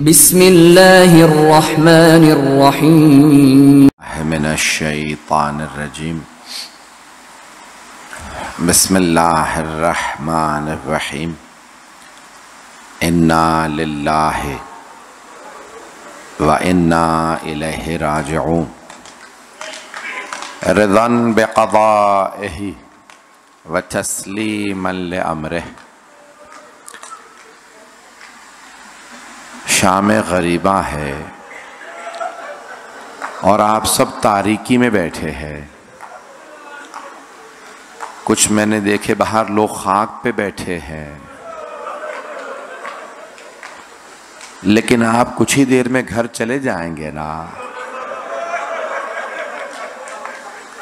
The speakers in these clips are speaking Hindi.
बिस्मिल्लाहिर्रहमानिर्रहीम। मिनश्शैतानिर्रजीम। बिस्मिल्लाहिर्रहमानिर्रहीम। इन्ना लिल्लाहि व इन्ना इलैहि राजिऊन। रिज़न बिक़ज़ाइहि व तस्लीमन लिअम्रिहि। शाम गरीबा है और आप सब तारीकी में बैठे हैं। कुछ मैंने देखे बाहर लोग खाक पे बैठे हैं, लेकिन आप कुछ ही देर में घर चले जाएंगे ना।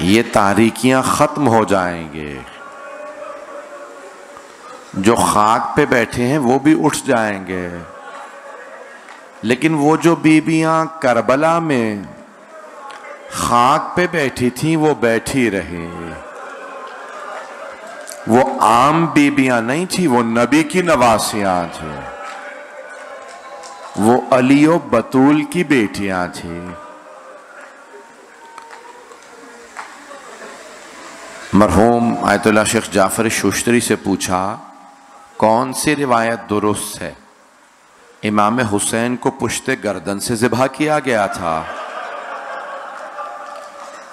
ये तारीकियां खत्म हो जाएंगे। जो खाक पे बैठे हैं वो भी उठ जाएंगे, लेकिन वो जो बीबियां करबला में खाक पे बैठी थी वो बैठी रही। वो आम बीबियां नहीं थी, वो नबी की नवासियां थी। वो अली और बतूल की बेटियां थी। मरहूम आयतुल्लाह शेख जाफर शुश्तरी से पूछा, कौन सी रिवायत दुरुस्त है? इमाम हुसैन को पुश्ते गर्दन से ज़िबा किया गया था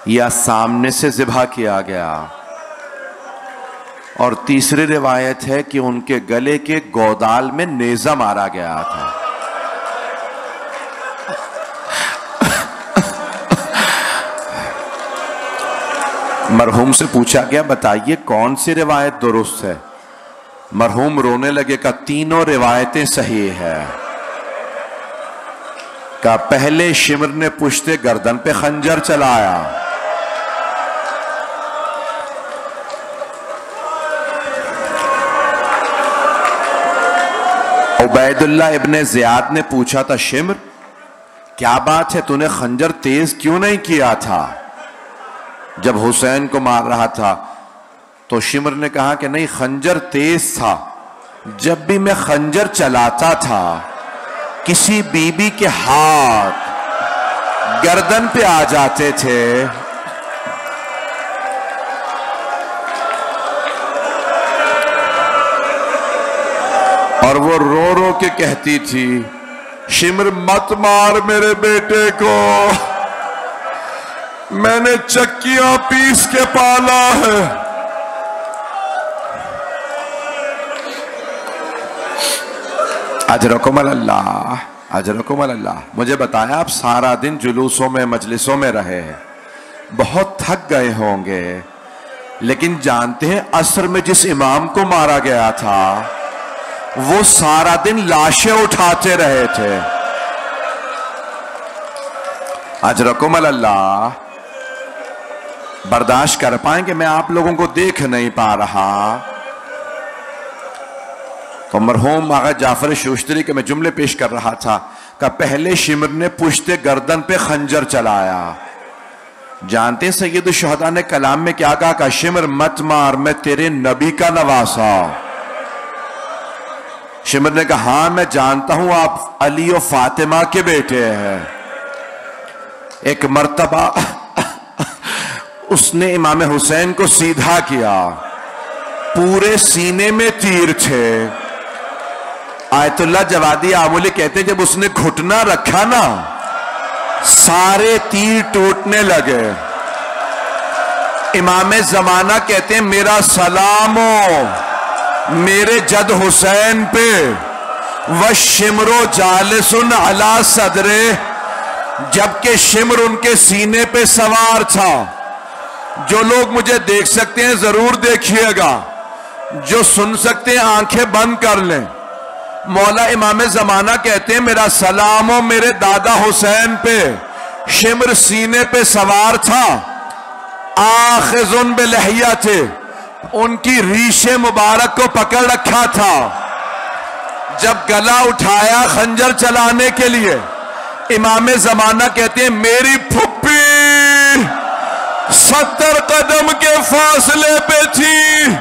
या सामने से ज़िबा किया गया? और तीसरी रिवायत है कि उनके गले के गोदाल में नेज़ा मारा गया था। मरहूम से पूछा गया, बताइए कौन सी रिवायत दुरुस्त है? मरहूम रोने लगे का तीनों रिवायतें सही है। का पहले शिमर ने पुश्ते गर्दन पे खंजर चलाया, उबैदुल्लाह इब्ने ज़ियाद ने पूछा था, शिमर क्या बात है, तूने खंजर तेज क्यों नहीं किया था जब हुसैन को मार रहा था? तो शिमर ने कहा कि नहीं, खंजर तेज था। जब भी मैं खंजर चलाता था किसी बीबी के हाथ गर्दन पे आ जाते थे। और वो रो रो के कहती थी, शिमर मत मार मेरे बेटे को, मैंने चक्कियां पीस के पाला है। अजरकुम अल्लाह, अजरकुम अल्लाह। मुझे बताया आप सारा दिन जुलूसों में मजलिसों में रहे हैं, बहुत थक गए होंगे, लेकिन जानते हैं असर में जिस इमाम को मारा गया था वो सारा दिन लाशें उठाते रहे थे। अजरकुम अल्लाह। बर्दाश्त कर पाएंगे? मैं आप लोगों को देख नहीं पा रहा। तो मरहूम आगा जाफर शुश्तरी के मैं जुमले पेश कर रहा था का पहले शिमर ने पुश्ते गर्दन पे खंजर चलाया। जानते सैयद शुहदा ने कलाम में क्या कहा? का शिमर मत मार, मैं तेरे नबी का नवासा। शिमर ने कहा, हाँ मैं जानता हूं आप अली और फातिमा के बेटे हैं। एक मर्तबा उसने इमाम हुसैन को सीधा किया, पूरे सीने में तीर थे। आयतुल्लाह जवादी आमुली कहते जब उसने घुटना रखा ना, सारे तीर टूटने लगे। इमाम जमाना कहते हैं, मेरा सलाम हो मेरे जद हुसैन पे, व शिमरो जालिसुन अला सदरे, जबकि शिमर उनके सीने पे सवार था। जो लोग मुझे देख सकते हैं जरूर देखिएगा, जो सुन सकते हैं आंखें बंद कर लें। मौला इमाम जमाना कहते हैं, मेरा सलाम हो मेरे दादा हुसैन पे, शिमर सीने पे सवार था, आखिजुन बिलहिया थे, उनकी रीशे मुबारक को पकड़ रखा था। जब गला उठाया खंजर चलाने के लिए, इमाम जमाना कहते हैं, मेरी फुप्पी 70 कदम के फासले पे थी।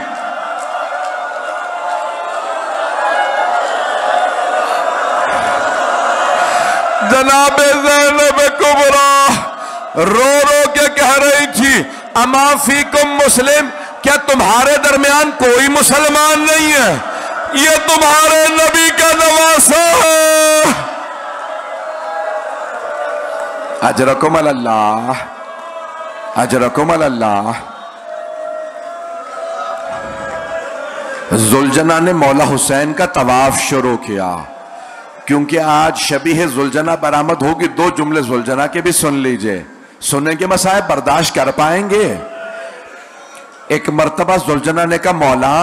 जनाब ज़ैनब कुबरा रो रो के कह रही थी, अमा फीकुम मुस्लिम, क्या तुम्हारे दरमियान कोई मुसलमान नहीं है? ये तुम्हारे नबी का नवासा है। अजरकुम अल्लाह, अजरकुम अल्लाह। जुलजना ने मौला हुसैन का तवाफ शुरू किया, क्योंकि आज शबीह जुलजना बरामद होगी। दो जुमले जुलजना के भी सुन लीजिए, सुनने के मसाए बर्दाश्त कर पाएंगे। एक मर्तबा जुलजना ने कहा, मौला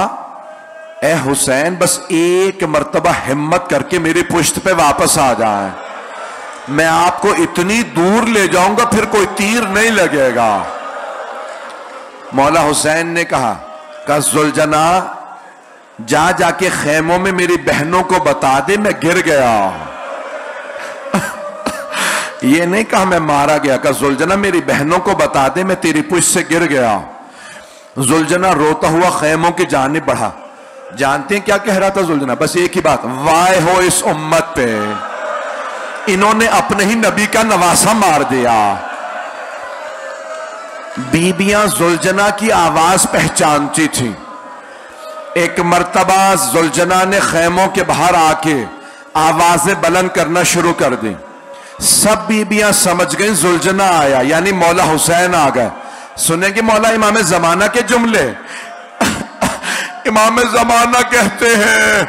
ए हुसैन, बस एक मर्तबा हिम्मत करके मेरी पुश्त पे वापस आ जाए, मैं आपको इतनी दूर ले जाऊंगा फिर कोई तीर नहीं लगेगा। मौला हुसैन ने कहा जुलजना, जा जाके खेमों में मेरी बहनों को बता दे मैं गिर गया। ये नहीं कहा मैं मारा गया, कहा जुलजना मेरी बहनों को बता दे मैं तेरी पुश्त से गिर गया। जुलजना रोता हुआ खेमों की जानिब बढ़ा। जानते हैं क्या कह रहा था जुलजना? बस एक ही बात, वाय हो इस उम्मत पे, इन्होंने अपने ही नबी का नवासा मार दिया। बीबियां जुलजना की आवाज पहचानती थी। एक मर्तबा जुलजना ने खेमों के बाहर आके आवाजें बुलंद करना शुरू कर दी। सब बीबियां समझ गई जुलजना आया, यानी मौला हुसैन आ गए। सुनेंगे मौला इमाम जमाना के जुमले। इमाम जमाना कहते हैं,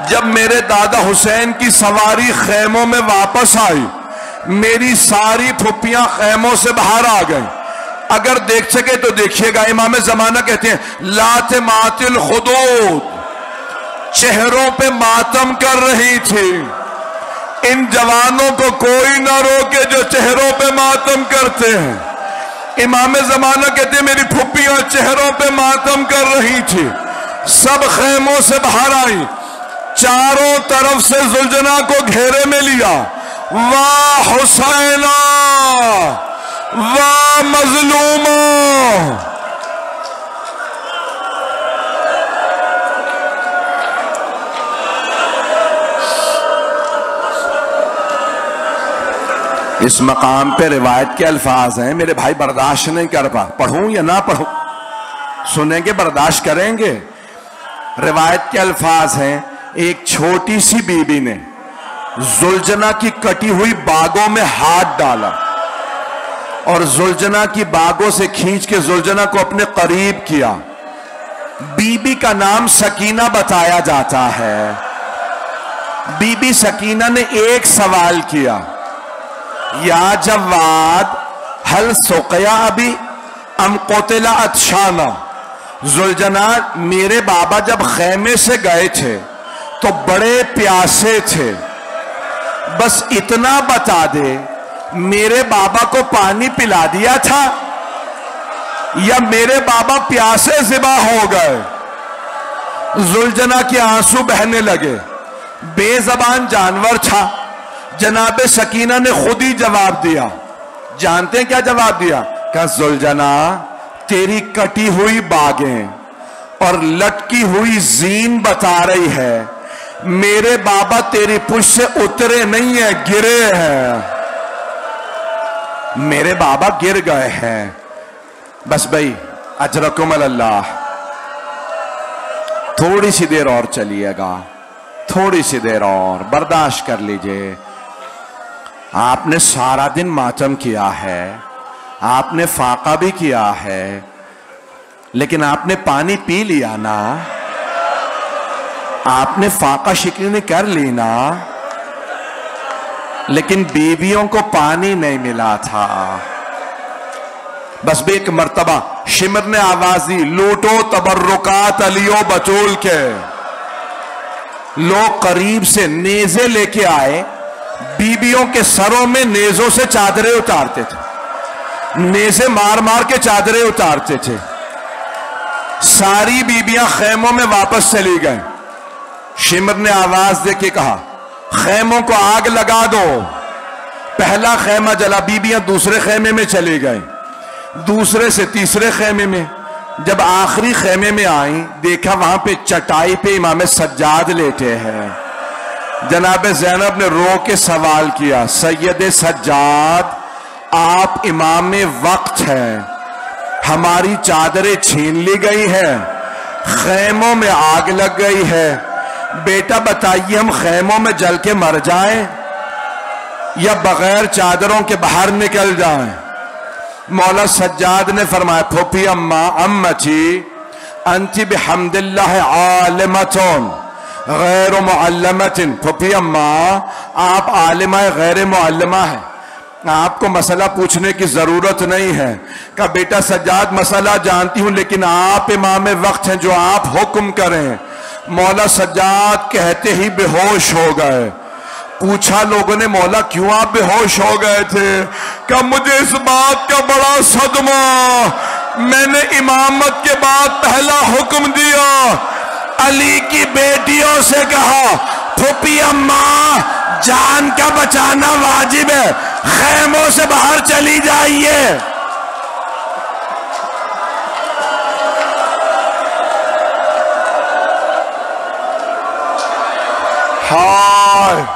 जब मेरे दादा हुसैन की सवारी खेमों में वापस आई, मेरी सारी फुप्पियां खेमों से बाहर आ गई। अगर देख सके तो देखिएगा, इमाम जमाना कहते हैं, लाते मातिल खुदूद, चेहरों पे मातम कर रही थी। इन जवानों को कोई ना रोके जो चेहरों पे मातम करते हैं। इमाम जमाना कहते हैं, मेरी फुप्पियां चेहरों पे मातम कर रही थी, सब खेमों से बाहर आई, चारों तरफ से जुलजना को घेरे में लिया। वाह हुसैना, वाह मजलूमा। इस मकाम पे रिवायत के अल्फाज हैं, मेरे भाई बर्दाश्त नहीं कर पा, पढ़ूं या ना पढ़ूं? सुनेंगे, बर्दाश्त करेंगे। रिवायत के अल्फाज हैं, एक छोटी सी बीबी ने जुलजना की कटी हुई बागों में हाथ डाला और जुलजना की बागों से खींच के जुलजना को अपने करीब किया। बीबी का नाम सकीना बताया जाता है। बीबी सकीना ने एक सवाल किया, या जवाद हल सुकया अभी अम कोतिला अतशाना। जुलजना, मेरे बाबा जब खेमे से गए थे तो बड़े प्यासे थे, बस इतना बता दे, मेरे बाबा को पानी पिला दिया था या मेरे बाबा प्यासे ज़िबा हो गए? जुलजना के आंसू बहने लगे। बेजबान जानवर था। जनाबे सकीना ने खुद ही जवाब दिया। जानते हैं क्या जवाब दिया? कहा, जुलजना, तेरी कटी हुई बागें और लटकी हुई जीन बता रही है, मेरे बाबा तेरी पुश्त से उतरे नहीं है, गिरे हैं। मेरे बाबा गिर गए हैं। बस भाई, अजरकुम अल्लाह, थोड़ी सी देर और चलिएगा, थोड़ी सी देर और बर्दाश्त कर लीजिए। आपने सारा दिन मातम किया है, आपने फाका भी किया है, लेकिन आपने पानी पी लिया ना? आपने फाका शिकनी कर ली ना? लेकिन बीवियों को पानी नहीं मिला था। बस भी एक मर्तबा शिमर ने आवाज दी, लूटो तबर्रुकात अलियो बचोल के। लोग करीब से नेज़े लेके आए, बीबियों के सरों में नेज़ों से चादरें उतारते थे, नेज़े मार मार के चादरें उतारते थे। सारी बीबियां खेमों में वापस चली गईं। शिमर ने आवाज दे के कहा, खेमों को आग लगा दो। पहला खेमा जला, बीबियां दूसरे खेमे में चली गईं, दूसरे से तीसरे खेमे में। जब आखिरी खेमे में आई, देखा वहां पे चटाई पे इमाम सज्जाद लेटे हैं। जनाब ज़ैनब ने रो के सवाल किया, सैयद सज्जाद आप इमाम वक्त हैं, हमारी चादरें छीन ली गई है, खैमों में आग लग गई है, बेटा बताइए हम खैमों में जल के मर जाएं या बगैर चादरों के बाहर निकल जाएं। मौला सज्जाद ने फरमाया, फूफी अम्मा अम्मची अंति बिहम्दिल्लाह आलिमतुन गैर मुअल्लमतिन। फूफी अम्मा आप आलिमा गैर मुअल्लमा है, आपको मसला पूछने की जरूरत नहीं है। कहा बेटा सज्जाद मसला जानती हूं लेकिन आप इमाम वक्त हैं, जो आप हुक्म करें। मौला सज्जाद कहते ही बेहोश हो गए। पूछा लोगों ने, मौला क्यों आप बेहोश हो गए थे? कहा मुझे इस बात का बड़ा सदमा, मैंने इमामत के बाद पहला हुक्म दिया, अली की बेटियों से कहा फूफी अम्मा जान का बचाना वाजिब है, खैमों से बाहर चली जाइए। हाय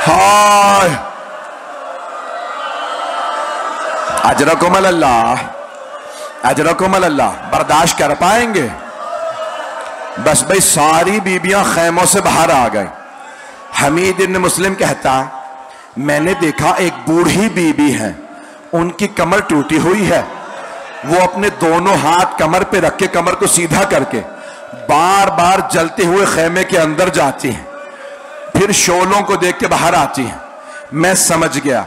हाय अजरकुम अल्लाह, अजरकुम अल्लाह। बर्दाश्त कर पाएंगे? बस भाई सारी बीबियां खैमों से बाहर आ गई। हमीद इब्न मुस्लिम कहता, मैंने देखा एक बूढ़ी बीबी है, उनकी कमर टूटी हुई है, वो अपने दोनों हाथ कमर पे रख के कमर को सीधा करके बार बार जलते हुए खेमे के अंदर जाती हैं, फिर शोलों को देख के बाहर आती हैं। मैं समझ गया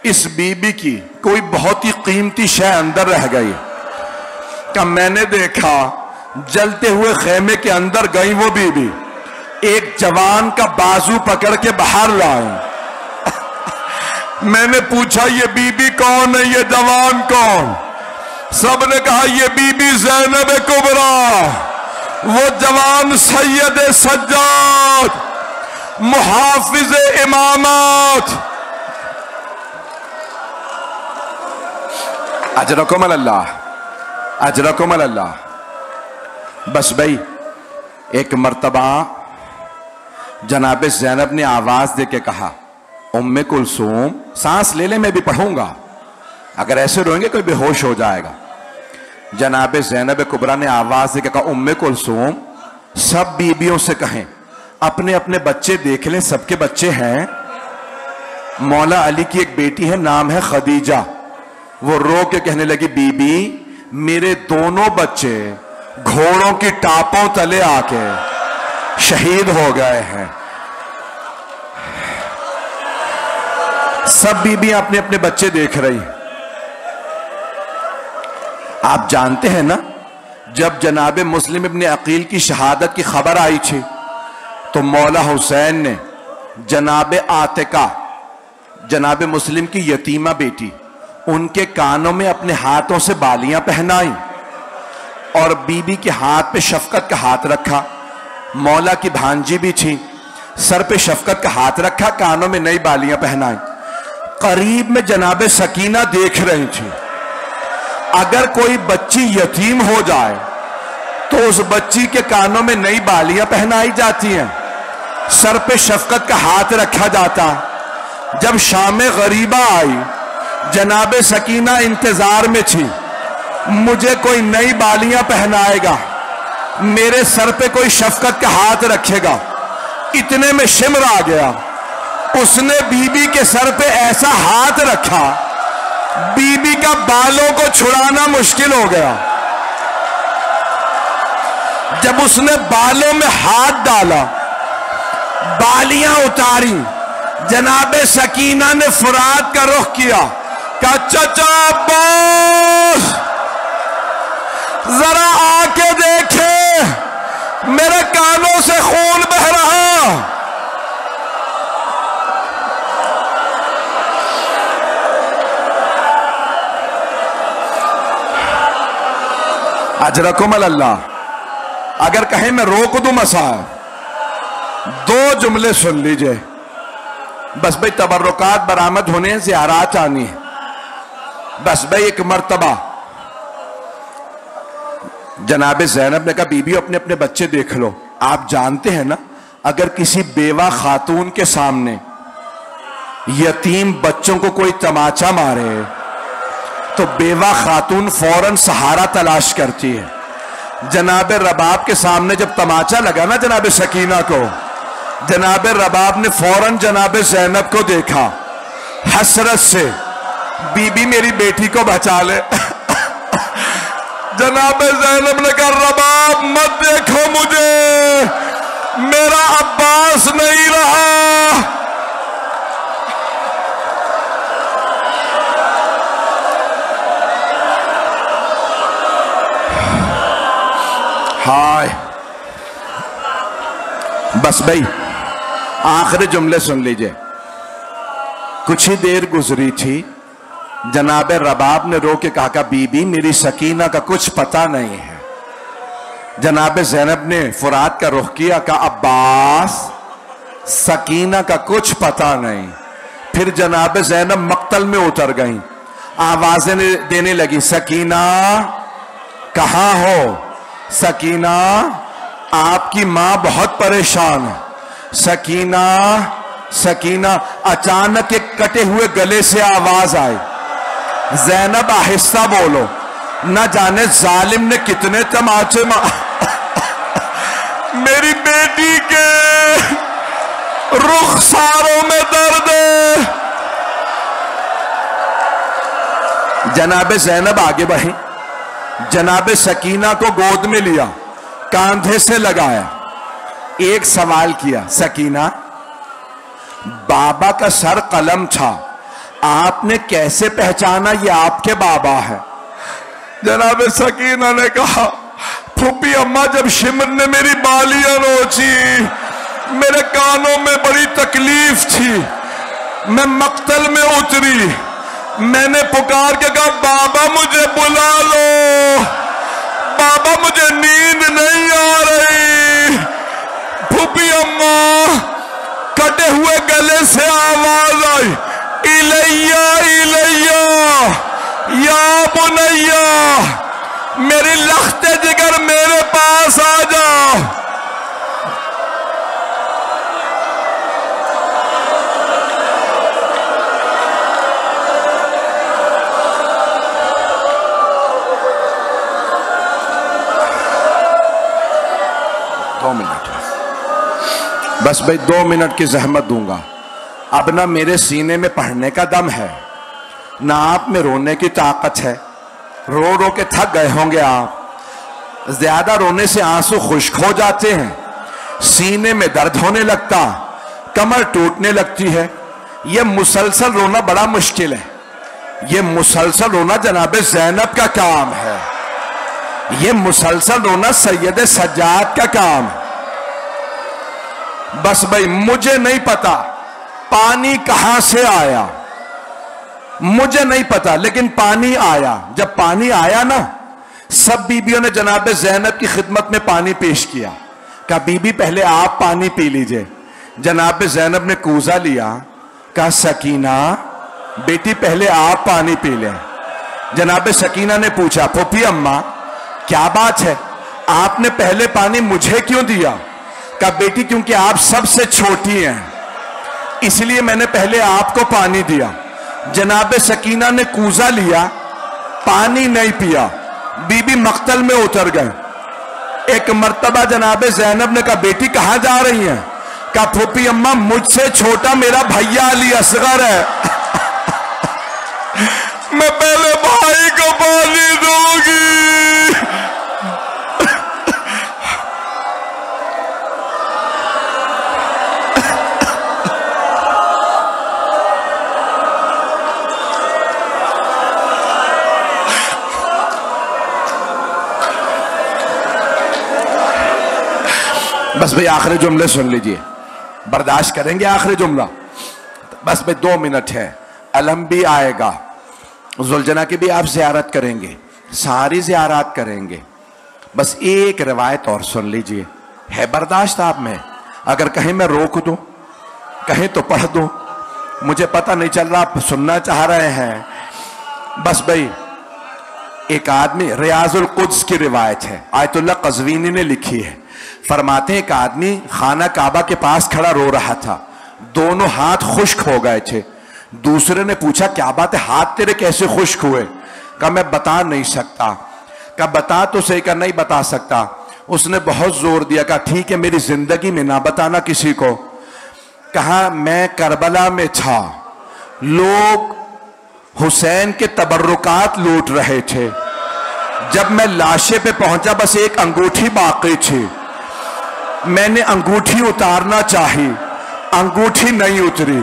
इस बीबी की कोई बहुत ही कीमती शय अंदर रह गई। का मैंने देखा जलते हुए खेमे के अंदर गई वो बीबी, एक जवान का बाजू पकड़ के बाहर लाई। मैंने पूछा ये बीबी कौन है, ये जवान कौन? सबने कहा ये बीबी ज़ैनब कुबरा, वो जवान सैयद सज्जाद मुहाफिज इमामत। अजरकुम अल्लाह, अजरकुम अल्लाह। बस भाई एक मर्तबा जनाब ज़ैनब ने आवाज दे के कहा, उम्मे कुलसूम, सांस ले ले मैं भी पढ़ूंगा, अगर ऐसे रोएंगे कोई बेहोश हो जाएगा। जनाब ज़ैनब कुबरा ने आवाज दे के कहा, उम्मे कुलसूम सब बीबियों से कहें अपने अपने बच्चे देख लें, सबके बच्चे हैं। मौला अली की एक बेटी है, नाम है खदीजा। वो रो के कहने लगी, बीबी मेरे दोनों बच्चे घोड़ों की टापों तले आके शहीद हो गए हैं। सब बीबियां अपने अपने बच्चे देख रही। आप जानते हैं ना, जब जनाब मुस्लिम इब्न अकील की शहादत की खबर आई थी तो मौला हुसैन ने जनाब आतिका, जनाब मुस्लिम की यतीमा बेटी, उनके कानों में अपने हाथों से बालियां पहनाई और बीबी के हाथ पे शफकत का हाथ रखा। मौला की भांजी भी थी, सर पे शफकत का हाथ रखा, कानों में नई बालियां पहनाई। करीब में जनाब सकीना देख रही थी। अगर कोई बच्ची यतीम हो जाए तो उस बच्ची के कानों में नई बालियां पहनाई जाती हैं, सर पे शफकत का हाथ रखा जाता। जब शाम गरीबा आई, जनाब सकीना इंतजार में थी, मुझे कोई नई बालियां पहनाएगा, मेरे सर पे कोई शफकत का हाथ रखेगा। इतने में शिमर आ गया, उसने बीबी के सर पे ऐसा हाथ रखा, बीबी का बालों को छुड़ाना मुश्किल हो गया। जब उसने बालों में हाथ डाला, बालियां उतारी, जनाब सकीना ने फुरात का रुख किया, कहा चचा अब्बास जरा आके देखे, मेरे कानों से खून बह रहा। अजरकुम अल्लाह। अगर कहें मैं रोक दूं मसा, दो जुमले सुन लीजिए बस भाई। तबर्रुकात बरामद होने, ज़ियारात आनी है। बस भाई एक मर्तबा जनाबे ज़ैनब ने कहा बीबी अपने अपने बच्चे देख लो। आप जानते हैं ना, अगर किसी बेवा खातून के सामने यतीम बच्चों को कोई तमाचा मारे तो बेवा खातून फौरन सहारा तलाश करती है। जनाबे रबाब के सामने जब तमाचा लगा ना जनाबे सकीना को, जनाबे रबाब ने फौरन जनाबे ज़ैनब को देखा, हसरत से बीबी मेरी बेटी को बचा ले। जनाबे ज़ैनब ने कहा रबाब मत देखो मुझे, मेरा अब्बास नहीं रहा। हाय बस भाई आखिरी जुमले सुन लीजिए। कुछ ही देर गुजरी थी, जनाबे रबाब ने रो के कहा बीबी मेरी सकीना का कुछ पता नहीं है। जनाबे ज़ैनब ने फुरात का रुख किया, कहा अब्बास सकीना का कुछ पता नहीं। फिर जनाबे ज़ैनब मक्तल में उतर गई, आवाजें देने लगी, सकीना कहाँ हो, सकीना आपकी मां बहुत परेशान है, सकीना सकीना। अचानक एक कटे हुए गले से आवाज आई, ज़ैनब आहिस्ता बोलो, न जाने जालिम ने कितने तमाचे मेरी बेटी के रुखसारों में दर्द है। जनाबे ज़ैनब आगे बढ़ी, जनाबे सकीना को गोद में लिया, कांधे से लगाया, एक सवाल किया, सकीना बाबा का सर कलम था, आपने कैसे पहचाना ये आपके बाबा है? जनाबे सकीना ने कहा फूफी अम्मा जब शिमर ने मेरी बालियां नोची, मेरे कानों में बड़ी तकलीफ थी, मैं मक्तल में उतरी, मैंने पुकार के कहा बाबा मुझे बुला लो, बाबा मुझे नींद नहीं आ रही। फूफी अम्मा कटे हुए गले से आवाज आई, इलैया इलैया या बुनैया, मेरी लख्ते जिगर मेरे पास आ जाओ। दो मिनट बस भाई, 2 मिनट की जहमत दूंगा। अब ना मेरे सीने में पढ़ने का दम है, ना आप में रोने की ताकत है। रो रो के थक गए होंगे आप, ज्यादा रोने से आंसू खुश्क हो जाते हैं, सीने में दर्द होने लगता, कमर टूटने लगती है। यह मुसलसल रोना बड़ा मुश्किल है, यह मुसलसल रोना जनाबे ज़ैनब का काम है, यह मुसलसल रोना सैयद सज्जाद का काम है। बस भाई मुझे नहीं पता पानी कहां से आया, मुझे नहीं पता, लेकिन पानी आया। जब पानी आया ना, सब बीबियों ने जनाबे ज़ैनब की खिदमत में पानी पेश किया, कहा बीबी पहले आप पानी पी लीजिए। जनाबे ज़ैनब ने कूजा लिया, कहा सकीना बेटी पहले आप पानी पी लें। जनाबे सकीना ने पूछा फूफी अम्मा क्या बात है, आपने पहले पानी मुझे क्यों दिया? कहा बेटी क्योंकि आप सबसे छोटी हैं, इसलिए मैंने पहले आपको पानी दिया। जनाबे सकीना ने कूजा लिया, पानी नहीं पिया, बीबी मक्तल में उतर गए। एक मर्तबा जनाबे ज़ैनब ने कहा बेटी कहां जा रही हैं? कहा फूफी अम्मा मुझसे छोटा मेरा भैया अली असगर है, मैं पहले भाई को पानी दूंगी। बस भाई आखिरी जुमले सुन लीजिए, बर्दाश्त करेंगे आखिरी जुमला? बस भाई 2 मिनट है। अलम भी आएगा, जुलजना की भी आप ज़ियारत करेंगे, सारी ज़ियारत करेंगे। बस एक रिवायत और सुन लीजिए, है बर्दाश्त आप में? अगर कहीं मैं रोक दूं, कहीं तो पढ़ दूं, मुझे पता नहीं चल रहा आप सुनना चाह रहे हैं। बस भाई एक आदमी, रियाजुल कुद्स की रिवायत है, आयतुल्लाह कज़वीनी ने लिखी है, फरमाते हैं एक आदमी खाना काबा के पास खड़ा रो रहा था, दोनों हाथ खुश्क हो गए थे। दूसरे ने पूछा क्या बात है, हाथ तेरे कैसे खुश्क हुए? कहा मैं बता नहीं सकता। कहा बता तो सही। कहा नहीं बता सकता। उसने बहुत जोर दिया, कहा ठीक है मेरी जिंदगी में ना बताना किसी को। कहा मैं करबला में था, लोग हुसैन के तबर्रुकात लूट रहे थे, जब मैं लाशे पे पहुंचा बस एक अंगूठी बाकी थी, मैंने अंगूठी उतारना चाही, अंगूठी नहीं उतरी,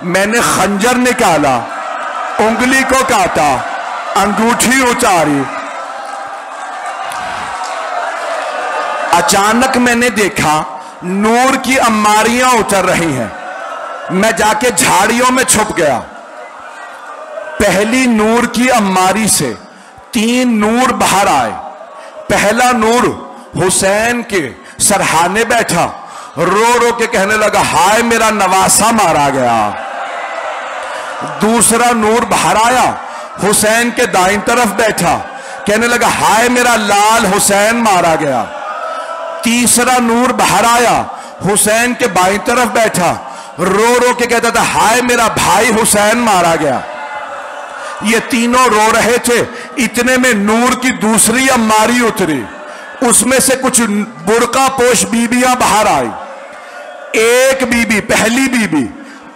मैंने खंजर निकाला, उंगली को काटा, अंगूठी उतारी। अचानक मैंने देखा नूर की अम्मारियां उतर रही हैं, मैं जाके झाड़ियों में छुप गया। पहली नूर की अम्मारी से 3 नूर बाहर आए। पहला नूर हुसैन के सरहाने बैठा, रो रो के कहने लगा हाय मेरा नवासा मारा गया। दूसरा नूर बाहर आया, हुसैन के दाईं तरफ बैठा, कहने लगा हाय मेरा लाल हुसैन मारा गया। तीसरा नूर बाहर आया, हुसैन के बाईं तरफ बैठा, रो रो के कहता था हाय मेरा भाई हुसैन मारा गया। ये तीनों रो रहे थे, इतने में नूर की दूसरी अम्मारी उतरी, उसमें से कुछ बुर्का पोश बीबियां बाहर आई। एक बीबी, पहली बीबी,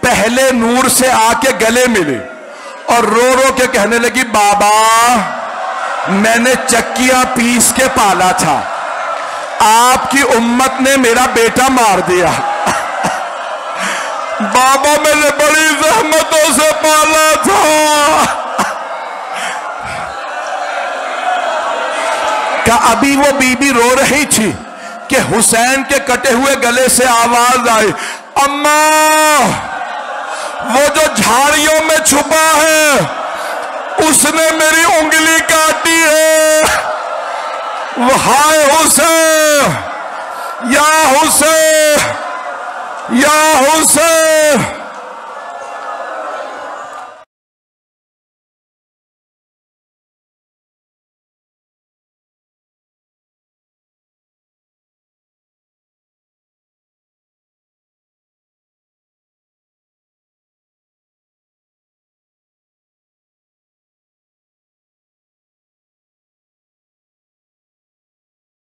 पहले नूर से आके गले मिली और रो रो के कहने लगी बाबा मैंने चक्कियां पीस के पाला था, आपकी उम्मत ने मेरा बेटा मार दिया। बाबा मैंने बड़ी जहमतों से पाला था। का अभी वो बीबी रो रही थी कि हुसैन के कटे हुए गले से आवाज आई, अम्मा वो जो झाड़ियों में छुपा है उसने मेरी उंगली काटी है। वो हाय हुसैन, या हुसैन, या हुसैन।